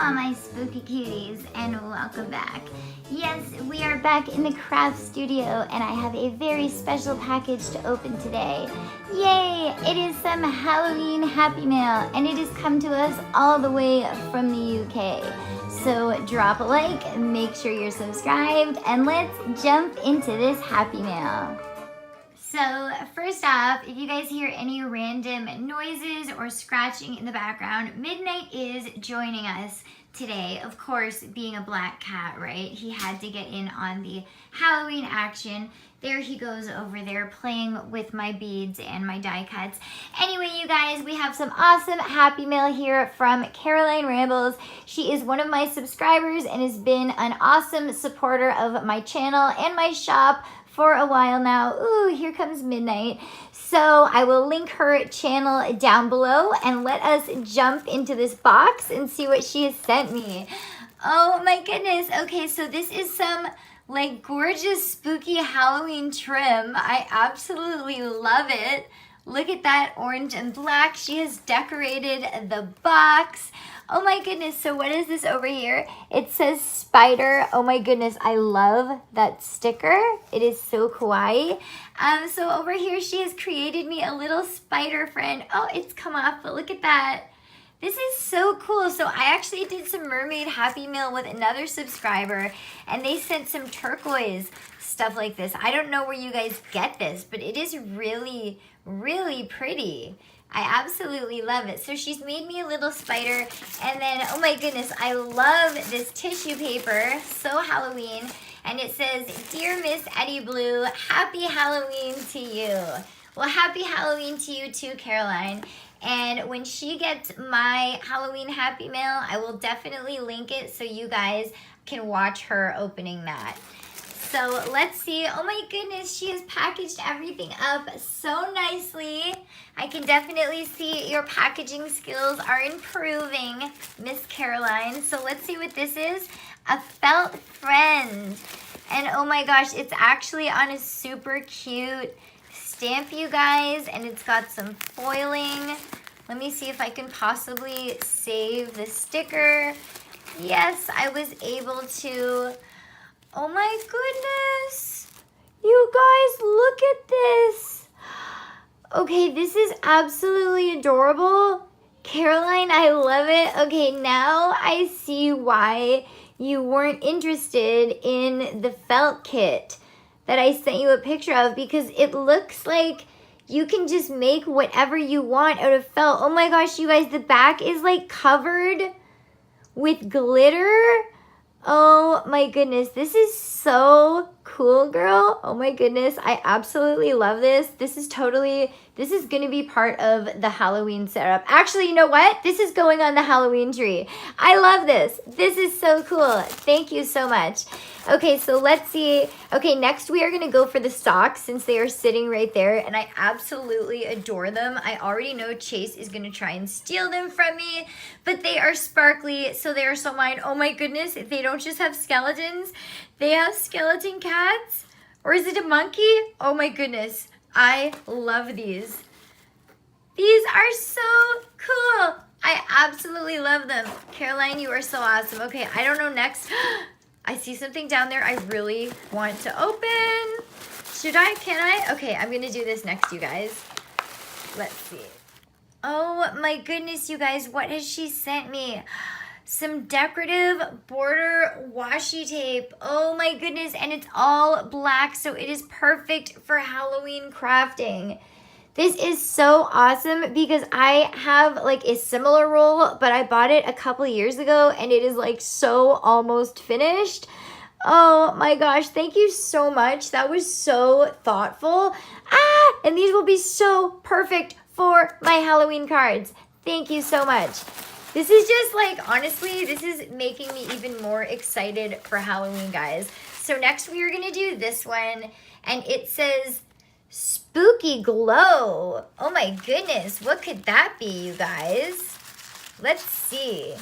all my spooky cuties, and welcome back. Yes, we are back in the craft studio, and I have a very special package to open today. Yay! It is some Halloween Happy Mail, and it has come to us all the way from the UK. So drop a like, make sure you're subscribed, and let's jump into this Happy Mail. So first off, if you guys hear any random noises or scratching in the background, Midnight is joining us today. Of course, being a black cat, right? He had to get in on the Halloween action. There he goes over there playing with my beads and my die cuts. Anyway, you guys, we have some awesome Happy Mail here from Caroline Rambles. She is one of my subscribers and has been an awesome supporter of my channel and my shop for a while now. Ooh, here comes Midnight. So I will link her channel down below, and let us jump into this box and see what she has sent me. Oh my goodness. Okay, so this is some like gorgeous spooky Halloween trim. I absolutely love it. Look at that orange and black. She has decorated the box. Oh my goodness, so what is this over here? It says spider. Oh my goodness, I love that sticker. It is so kawaii. So over here she has created me a little spider friend. Oh, it's come off, but look at that. This is so cool. So I actually did some mermaid Happy Mail with another subscriber, and they sent some turquoise stuff like this. I don't know where you guys get this, but it is really, really pretty. I absolutely love it. So she's made me a little spider, and then, oh my goodness, I love this tissue paper, so Halloween, and it says, "Dear Miss Eddie Blue, happy Halloween to you." Well, happy Halloween to you too, Caroline. And when she gets my Halloween Happy Mail, I will definitely link it so you guys can watch her opening that. So let's see. Oh my goodness, she has packaged everything up so nicely. I can definitely see your packaging skills are improving, Miss Caroline. So let's see what this is. A felt friend. And oh my gosh, it's actually on a super cute stamp, you guys. And it's got some foiling. Let me see if I can possibly save the sticker. Yes, I was able to. Oh my goodness. You guys, look at this. Okay, this is absolutely adorable. Caroline, I love it. Okay, now I see why you weren't interested in the felt kit that I sent you a picture of, because it looks like you can just make whatever you want out of felt. Oh my gosh, you guys, the back is like covered with glitter. Oh my goodness, this is so cool, girl. Oh my goodness, I absolutely love this. This is gonna be part of the Halloween setup. Actually, you know what? This is going on the Halloween tree. I love this. This is so cool. Thank you so much. Okay, so let's see. Okay, next we are gonna go for the socks, since they are sitting right there, and I absolutely adore them. I already know Chase is gonna try and steal them from me, but they are sparkly, so they are so mine. Oh my goodness, they don't just have skeletons, they have skeleton cats. Or is it a monkey? Oh my goodness, I love these. These are so cool. I absolutely love them. Caroline, you are so awesome. Okay, I don't know next. I see something down there I really want to open. Should I? Can I? Okay, I'm going to do this next, you guys. Let's see. Oh my goodness, you guys. What has she sent me? Some decorative border washi tape. Oh my goodness. And it's all black, so it is perfect for Halloween crafting. This is so awesome, because I have like a similar roll, but I bought it a couple years ago, and it is like so almost finished. Oh my gosh, thank you so much. That was so thoughtful. And these will be so perfect for my Halloween cards. Thank you so much. This is just like, honestly, this is making me even more excited for Halloween, guys. So next we are gonna do this one, and it says Spooky Glow. Oh my goodness, what could that be, you guys? Let's see.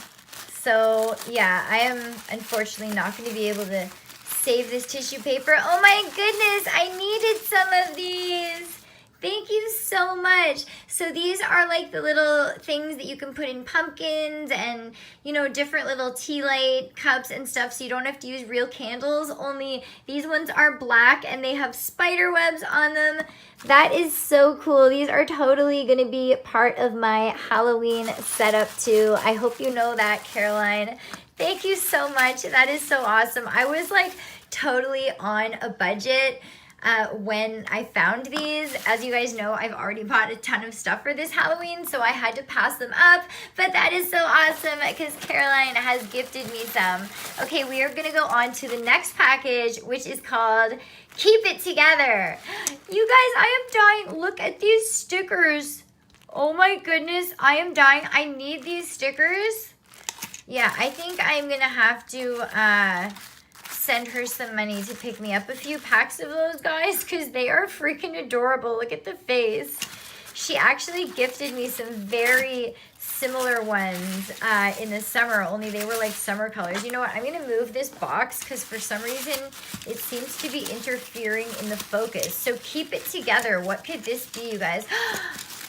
So yeah, I am unfortunately not going to be able to save this tissue paper. Oh my goodness, I needed some of these. Thank you so much. So these are like the little things that you can put in pumpkins and, you know, different little tea light cups and stuff, so you don't have to use real candles. Only these ones are black and they have spider webs on them. That is so cool. These are totally going to be part of my Halloween setup too. I hope you know that, Caroline. Thank you so much. That is so awesome. I was like totally on a budget when I found these. As you guys know, I've already bought a ton of stuff for this Halloween, so I had to pass them up. But that is so awesome because Caroline has gifted me some. Okay, we are gonna go on to the next package, which is called Keep It Together. You guys, I am dying. Look at these stickers. Oh my goodness, I am dying. I need these stickers. Yeah, I think I'm gonna have to send her some money to pick me up a few packs of those, guys, because they are freaking adorable. Look at the face. She actually gifted me some very similar ones in the summer, only they were like summer colors. You know what? I'm going to move this box because for some reason it seems to be interfering in the focus. So Keep It Together. What could this be, you guys?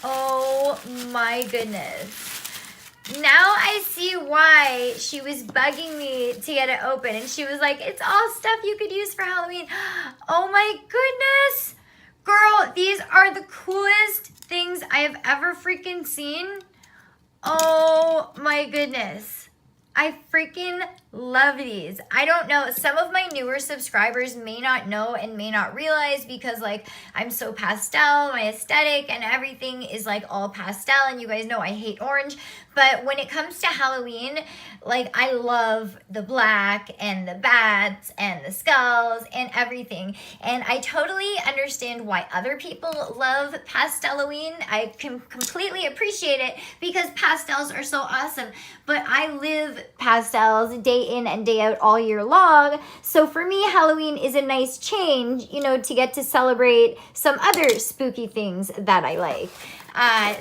Oh my goodness. Now I see why she was bugging me to get it open. And she was like, it's all stuff you could use for Halloween. Oh my goodness. Girl, these are the coolest things I have ever freaking seen. Oh my goodness. I freaking love these. I don't know. Some of my newer subscribers may not know and may not realize because like I'm so pastel, my aesthetic and everything is like all pastel, and you guys know I hate orange. But when it comes to Halloween, like I love the black and the bats and the skulls and everything. And I totally understand why other people love Pasteloween. I can completely appreciate it because pastels are so awesome. But I live pastels day in and day out all year long. So for me, Halloween is a nice change, you know, to get to celebrate some other spooky things that I like.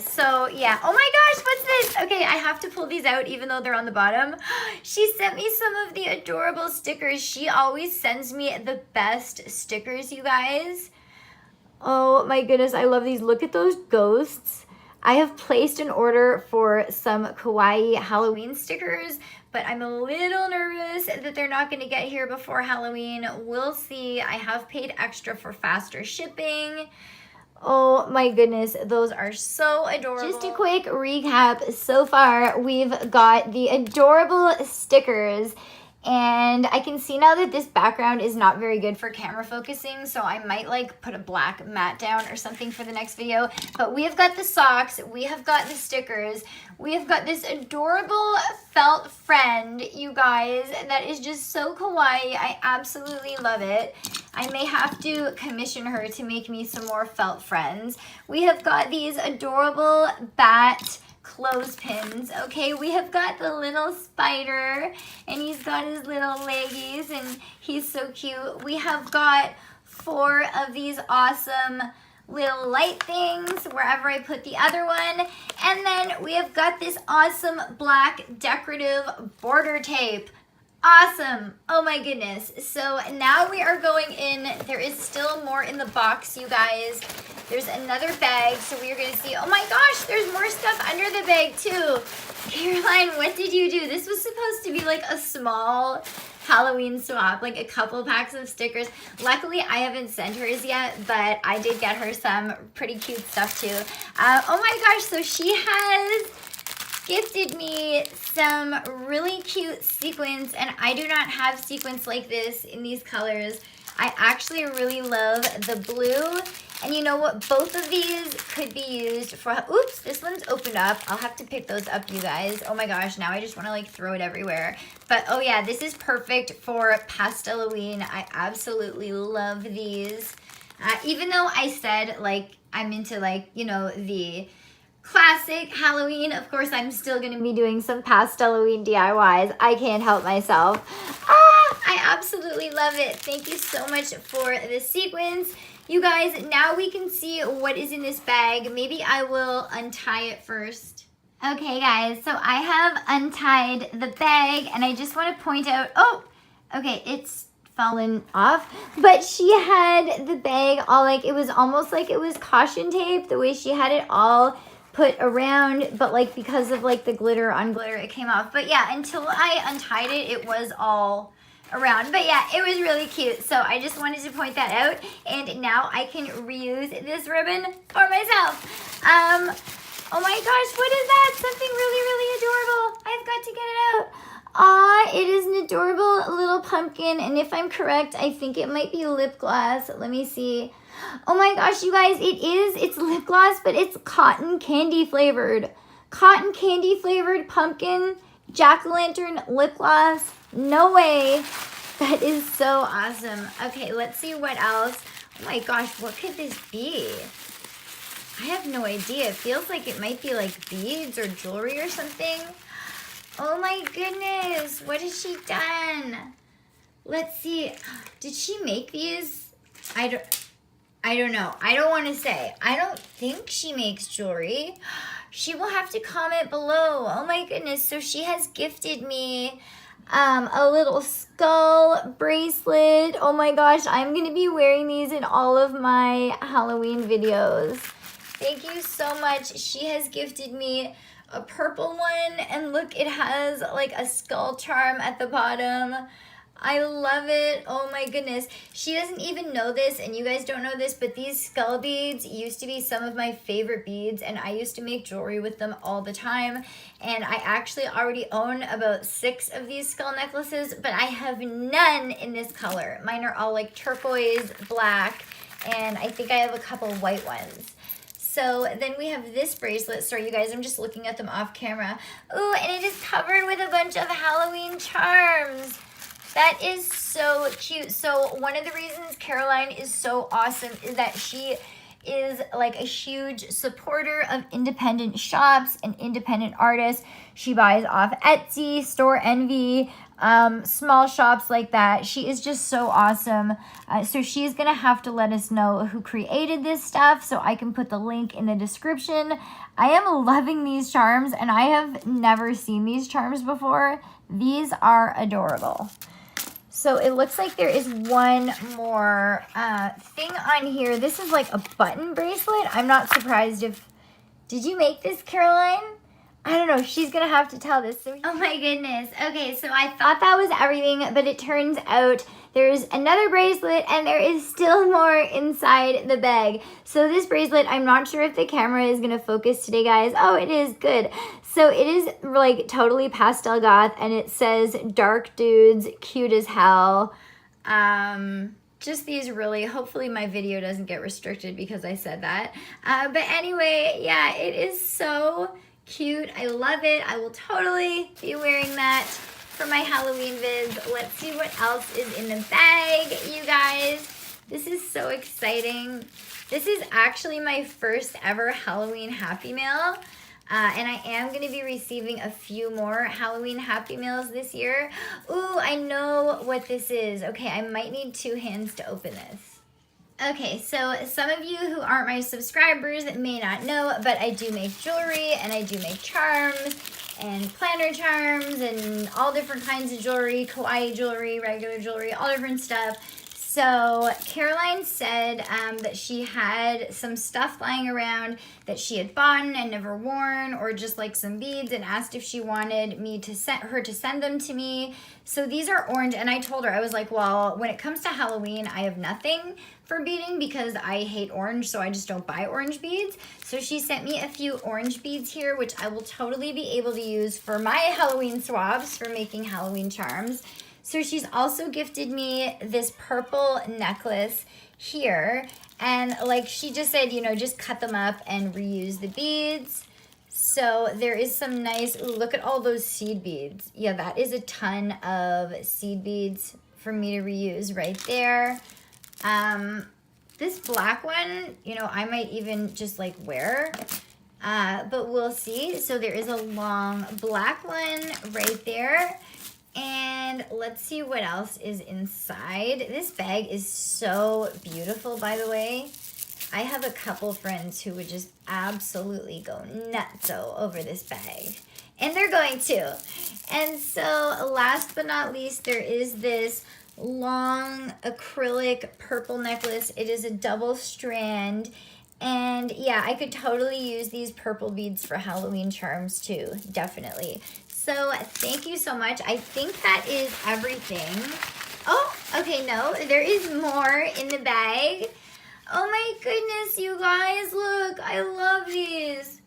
So yeah. Oh my gosh, what's this? Okay, I have to pull these out even though they're on the bottom. She sent me some of the adorable stickers. She always sends me the best stickers, you guys. Oh my goodness, I love these. Look at those ghosts. I have placed an order for some Kawaii Halloween stickers, but I'm a little nervous that they're not going to get here before Halloween. We'll see. I have paid extra for faster shipping. Oh my goodness, those are so adorable. Just a quick recap. So far, we've got the adorable stickers, and I can see now that this background is not very good for camera focusing, so I might like put a black mat down or something for the next video. But we have got the socks, we have got the stickers, we have got this adorable felt friend, you guys, that is just so kawaii. I absolutely love it. I may have to commission her to make me some more felt friends. We have got these adorable bat clothespins. Okay, we have got the little spider, and he's got his little leggies, and he's so cute. We have got 4 of these awesome little light things wherever I put the other one. And then we have got this awesome black decorative border tape. Awesome. Oh my goodness. So now we are going in. There is still more in the box, you guys. There's another bag, so we are going to see. Oh my gosh, there's more stuff under the bag too. Caroline, what did you do? This was supposed to be like a small Halloween swap, like a couple packs of stickers. Luckily, I haven't sent hers yet, but I did get her some pretty cute stuff too. Oh my gosh, so she has gifted me some really cute sequins, and I do not have sequins like this in these colors. I actually really love the blue, and you know what? Both of these could be used for, oops, this one's opened up. I'll have to pick those up, you guys. Oh my gosh, now I just want to like throw it everywhere. But oh yeah, this is perfect for Pasteloween. I absolutely love these. Even though I said like I'm into like, you know, the classic Halloween, of course I'm still going to be doing some Pasteloween DIYs. I can't help myself. I absolutely love it. Thank you so much for the sequins. You guys, now we can see what is in this bag. Maybe I will untie it first. Okay guys, so I have untied the bag, and I just want to point out, oh, okay, it's fallen off, but she had the bag all like, it was almost like it was caution tape, the way she had it all put around, but like because of like the glitter on glitter, it came off. But yeah, until I untied it, it was all around. But yeah, it was really cute. So I just wanted to point that out. And now I can reuse this ribbon for myself. Oh my gosh, what is that? Something really, really adorable. I've got to get it out. Aw, it is an adorable little pumpkin. And if I'm correct, I think it might be lip gloss. Let me see. Oh my gosh, you guys, it is. It's lip gloss, but it's cotton candy flavored. Cotton candy flavored pumpkin jack-o'-lantern lip gloss. No way. That is so awesome. Okay, let's see what else. Oh my gosh, what could this be? I have no idea. It feels like it might be like beads or jewelry or something. Oh my goodness, what has she done? Let's see. Did she make these? I don't know. I don't want to say. I don't think she makes jewelry. She will have to comment below. Oh my goodness. So she has gifted me a little skull bracelet. Oh my gosh. I'm going to be wearing these in all of my Halloween videos. Thank you so much. She has gifted me a purple one. And look, it has like a skull charm at the bottom. I love it. Oh my goodness. She doesn't even know this, and you guys don't know this, but these skull beads used to be some of my favorite beads, and I used to make jewelry with them all the time. And I actually already own about 6 of these skull necklaces, but I have none in this color. Mine are all like turquoise, black, and I think I have a couple white ones. So then we have this bracelet. Sorry, you guys, I'm just looking at them off camera. Ooh, and it is covered with a bunch of Halloween charms. That is so cute. So one of the reasons Caroline is so awesome is that she is like a huge supporter of independent shops and independent artists. She buys off Etsy, Store Envy, small shops like that. She is just so awesome. So she's going to have to let us know who created this stuff so I can put the link in the description. I am loving these charms, and I have never seen these charms before. These are adorable. So it looks like there is one more thing on here. This is like a button bracelet. I'm not surprised if... Did you make this, Caroline? I don't know. She's going to have to tell this. Oh my goodness. Okay, so I thought that was everything, but it turns out there's another bracelet and there is still more inside the bag. So this bracelet, I'm not sure if the camera is going to focus today, guys. Oh, it is. Good. So it is like totally pastel goth, and it says dark dudes, cute as hell. Just these really, hopefully my video doesn't get restricted because I said that. But anyway, yeah, it is so cute. I love it. I will totally be wearing that for my Halloween vids. Let's see what else is in the bag, you guys. This is so exciting. This is actually my first ever Halloween Happy Mail. And I am going to be receiving a few more Halloween Happy Meals this year. Ooh, I know what this is. Okay, I might need 2 hands to open this. Okay, so some of you who aren't my subscribers may not know, but I do make jewelry, and I do make charms, and planner charms, and all different kinds of jewelry, kawaii jewelry, regular jewelry, all different stuff. So Caroline said that she had some stuff lying around that she had bought and never worn, or just like some beads, and asked if she wanted me to send them to me. So these are orange, and I told her, I was like, well, when it comes to Halloween, I have nothing for beading because I hate orange, so I just don't buy orange beads. So she sent me a few orange beads here, which I will totally be able to use for my Halloween swabs for making Halloween charms. So she's also gifted me this purple necklace here. And like she just said, you know, just cut them up and reuse the beads. So there is some nice, ooh, look at all those seed beads. Yeah, that is a ton of seed beads for me to reuse right there. This black one, you know, I might even just like wear, but we'll see. So there is a long black one right there. And let's see what else is inside. This bag is so beautiful, by the way. I have a couple friends who would just absolutely go nutso over this bag. And they're going to. And so last but not least, there is this long acrylic purple necklace. It is a double strand. And yeah, I could totally use these purple beads for Halloween charms too, definitely. So thank you so much. I think that is everything. Oh, okay, no, there is more in the bag. Oh my goodness, you guys, look, I love these.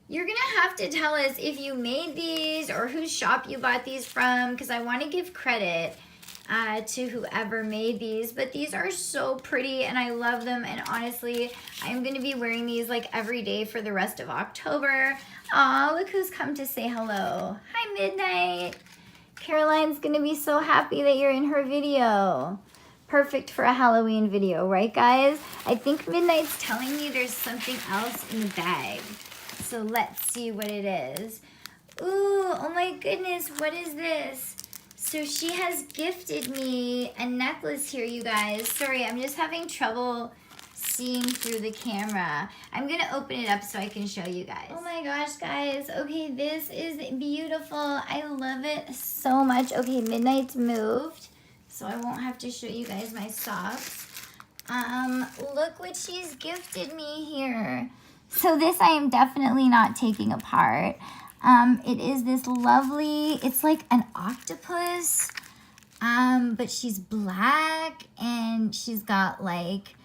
You're gonna have to tell us if you made these or whose shop you bought these from, because I want to give credit to whoever made these. But these are so pretty and I love them, and honestly, I'm gonna be wearing these like every day for the rest of October. Aw, look who's come to say hello. Hi, Midnight. Caroline's gonna be so happy that you're in her video. Perfect for a Halloween video, right guys? I think Midnight's telling me there's something else in the bag. So let's see what it is. Ooh, oh my goodness, what is this? So she has gifted me a necklace here, you guys. Sorry, I'm just having trouble seeing through the camera. I'm gonna open it up so I can show you guys. Oh my gosh, guys. Okay, this is beautiful. I love it so much. Okay, Midnight's moved, so I won't have to show you guys my socks. Look what she's gifted me here. So this I am definitely not taking apart. It is this lovely, it's like an octopus, but she's black and she's got like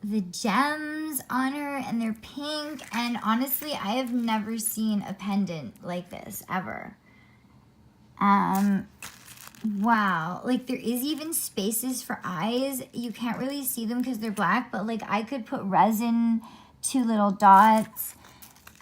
the gems on her and they're pink, and honestly I have never seen a pendant like this ever. Wow, like there is even spaces for eyes. You can't really see them because they're black, but like I could put resin, 2 little dots.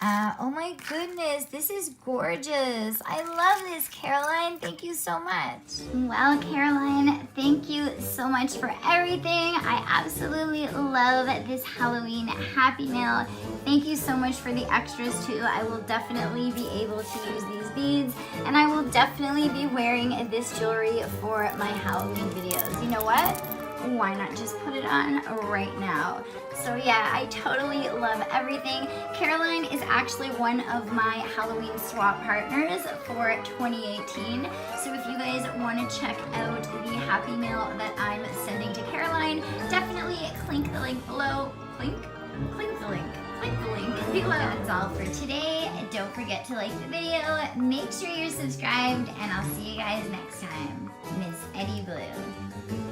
Oh my goodness, this is gorgeous. I love this, Caroline. Thank you so much. Well, Caroline, thank you so much for everything. I absolutely love this Halloween Happy Mail. Thank you so much for the extras too. I will definitely be able to use these beads, and I will definitely be wearing this jewelry for my Halloween videos. You know what? Why not just put it on right now? So yeah, I totally love everything. Caroline is actually one of my Halloween swap partners for 2018. So if you guys want to check out the Happy Mail that I'm sending to Caroline, definitely click the link below. Click the link. Click the link below. That's all for today. Don't forget to like the video. Make sure you're subscribed, and I'll see you guys next time. Miss Eddie Blue.